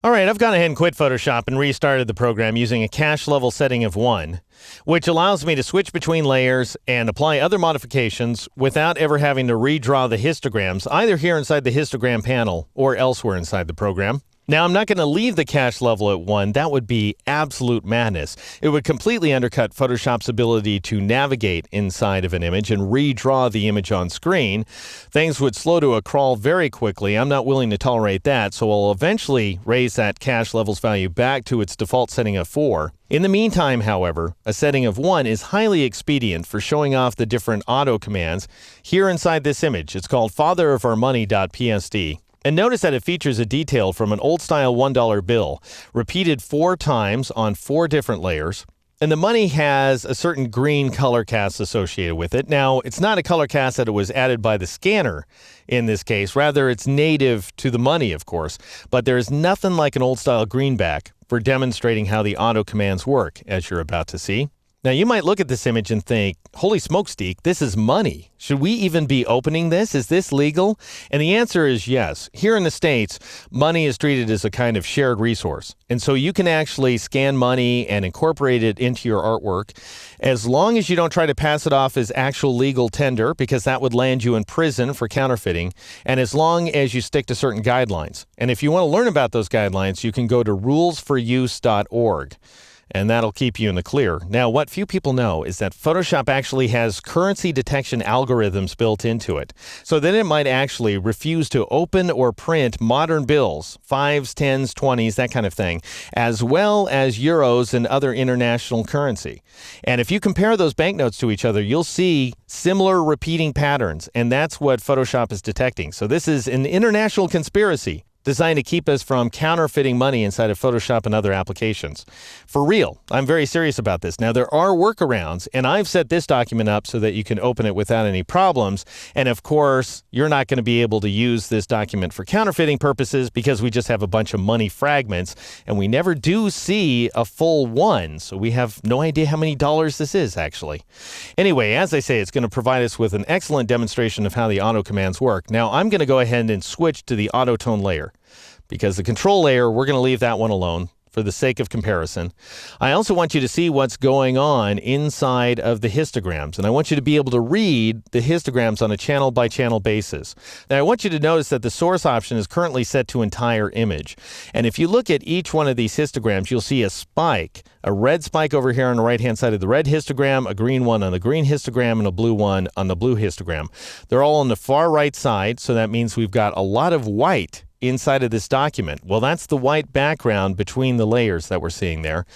All right, I've gone ahead and quit Photoshop and restarted the program using a cache level setting of 1, which allows me to switch between layers and apply other modifications without ever having to redraw the histograms, either here inside the histogram panel or elsewhere inside the program. Now, I'm not going to leave the cache level at 1. That would be absolute madness. It would completely undercut Photoshop's ability to navigate inside of an image and redraw the image on screen. Things would slow to a crawl very quickly. I'm not willing to tolerate that, so I'll eventually raise that cache levels value back to its default setting of 4. In the meantime, however, a setting of 1 is highly expedient for showing off the different auto commands here inside this image. It's called fatherofourmoney.psd. And notice that it features a detail from an old-style $1 bill, repeated 4 times on 4 different layers. And the money has a certain green color cast associated with it. Now, it's not a color cast that it was added by the scanner in this case. Rather, it's native to the money, of course. But there is nothing like an old-style greenback for demonstrating how the auto commands work, as you're about to see. Now, you might look at this image and think, holy smokesteak, this is money. Should we even be opening this? Is this legal? And the answer is yes. Here in the States, money is treated as a kind of shared resource. And so you can actually scan money and incorporate it into your artwork as long as you don't try to pass it off as actual legal tender, because that would land you in prison for counterfeiting, and as long as you stick to certain guidelines. And if you want to learn about those guidelines, you can go to rulesforuse.org. And that'll keep you in the clear. Now, what few people know is that Photoshop actually has currency detection algorithms built into it. So then it might actually refuse to open or print modern bills, 5s, 10s, 20s, that kind of thing, as well as euros and other international currency. And if you compare those banknotes to each other, you'll see similar repeating patterns. And that's what Photoshop is detecting. So this is an international conspiracy designed to keep us from counterfeiting money inside of Photoshop and other applications. For real, I'm very serious about this. Now, there are workarounds, and I've set this document up so that you can open it without any problems. And of course, you're not going to be able to use this document for counterfeiting purposes because we just have a bunch of money fragments, and we never do see a full 1, so we have no idea how many dollars this is, actually. Anyway, as I say, it's going to provide us with an excellent demonstration of how the auto commands work. Now, I'm going to go ahead and switch to the auto tone layer, because the control layer, we're going to leave that one alone for the sake of comparison. I also want you to see what's going on inside of the histograms, and I want you to be able to read the histograms on a channel-by-channel basis. Now, I want you to notice that the source option is currently set to entire image, and if you look at each one of these histograms, you'll see a spike, a red spike over here on the right-hand side of the red histogram, a green one on the green histogram, and a blue one on the blue histogram. They're all on the far right side, so that means we've got a lot of white inside of this document. Well, that's the white background between the layers that we're seeing there.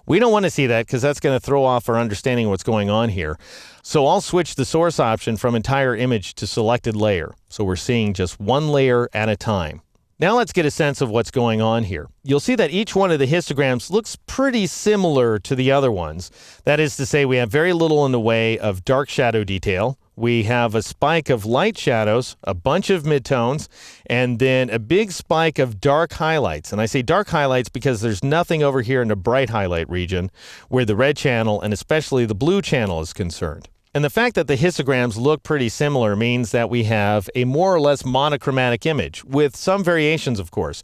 We don't want to see that because that's going to throw off our understanding of what's going on here. So I'll switch the source option from entire image to selected layer. So we're seeing just one layer at a time. Now let's get a sense of what's going on here. You'll see that each one of the histograms looks pretty similar to the other ones. That is to say, we have very little in the way of dark shadow detail. We have a spike of light shadows, a bunch of midtones, and then a big spike of dark highlights. And I say dark highlights because there's nothing over here in the bright highlight region where the red channel and especially the blue channel is concerned. And the fact that the histograms look pretty similar means that we have a more or less monochromatic image, with some variations, of course.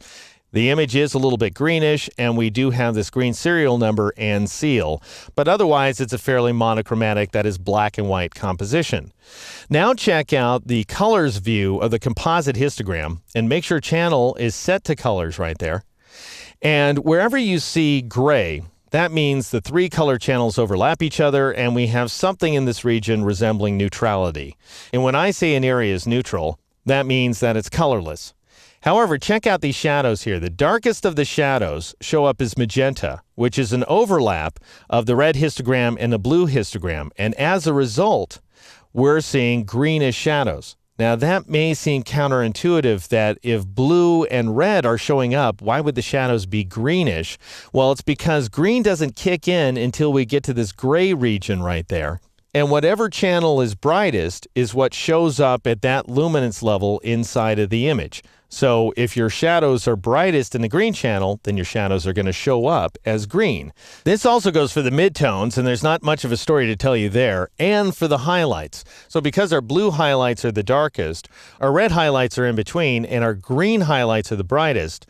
The image is a little bit greenish, and we do have this green serial number and seal. But otherwise, it's a fairly monochromatic, that is black and white composition. Now check out the colors view of the composite histogram, and make sure channel is set to colors right there. And wherever you see gray, that means the 3 color channels overlap each other, and we have something in this region resembling neutrality. And when I say an area is neutral, that means that it's colorless. However, check out these shadows here. The darkest of the shadows show up as magenta, which is an overlap of the red histogram and the blue histogram. And as a result, we're seeing greenish shadows. Now, that may seem counterintuitive that if blue and red are showing up, why would the shadows be greenish? Well, it's because green doesn't kick in until we get to this gray region right there. And whatever channel is brightest is what shows up at that luminance level inside of the image. So if your shadows are brightest in the green channel, then your shadows are going to show up as green. This also goes for the midtones, and there's not much of a story to tell you there, and for the highlights. So because our blue highlights are the darkest, our red highlights are in between, and our green highlights are the brightest,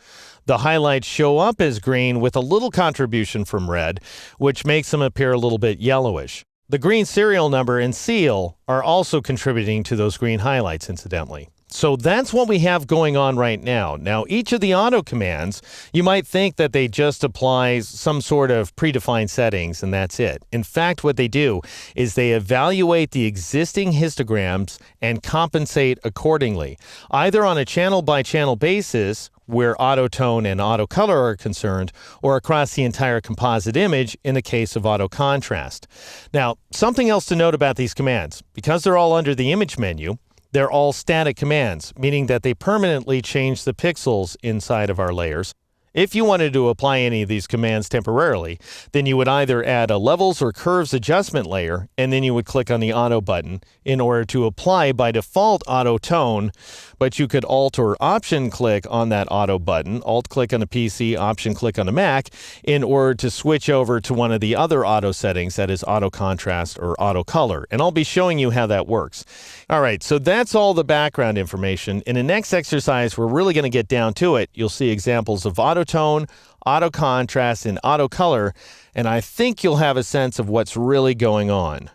The highlights show up as green with a little contribution from red, which makes them appear a little bit yellowish. The green serial number and seal are also contributing to those green highlights, incidentally. So that's what we have going on right now. Now, each of the auto commands, you might think that they just apply some sort of predefined settings and that's it. In fact, what they do is they evaluate the existing histograms and compensate accordingly, either on a channel-by-channel basis, where auto tone and auto color are concerned, or across the entire composite image in the case of auto contrast. Now, something else to note about these commands, because they're all under the image menu, they're all static commands, meaning that they permanently change the pixels inside of our layers. If you wanted to apply any of these commands temporarily, then you would either add a levels or curves adjustment layer, and then you would click on the auto button in order to apply by default auto tone, but you could alt or option click on that auto button, alt click on a PC, option click on a Mac, in order to switch over to one of the other auto settings, that is auto contrast or auto color, and I'll be showing you how that works. All right, so that's all the background information. In the next exercise, we're really going to get down to it. You'll see examples of auto tone, auto contrast, and auto color, and I think you'll have a sense of what's really going on.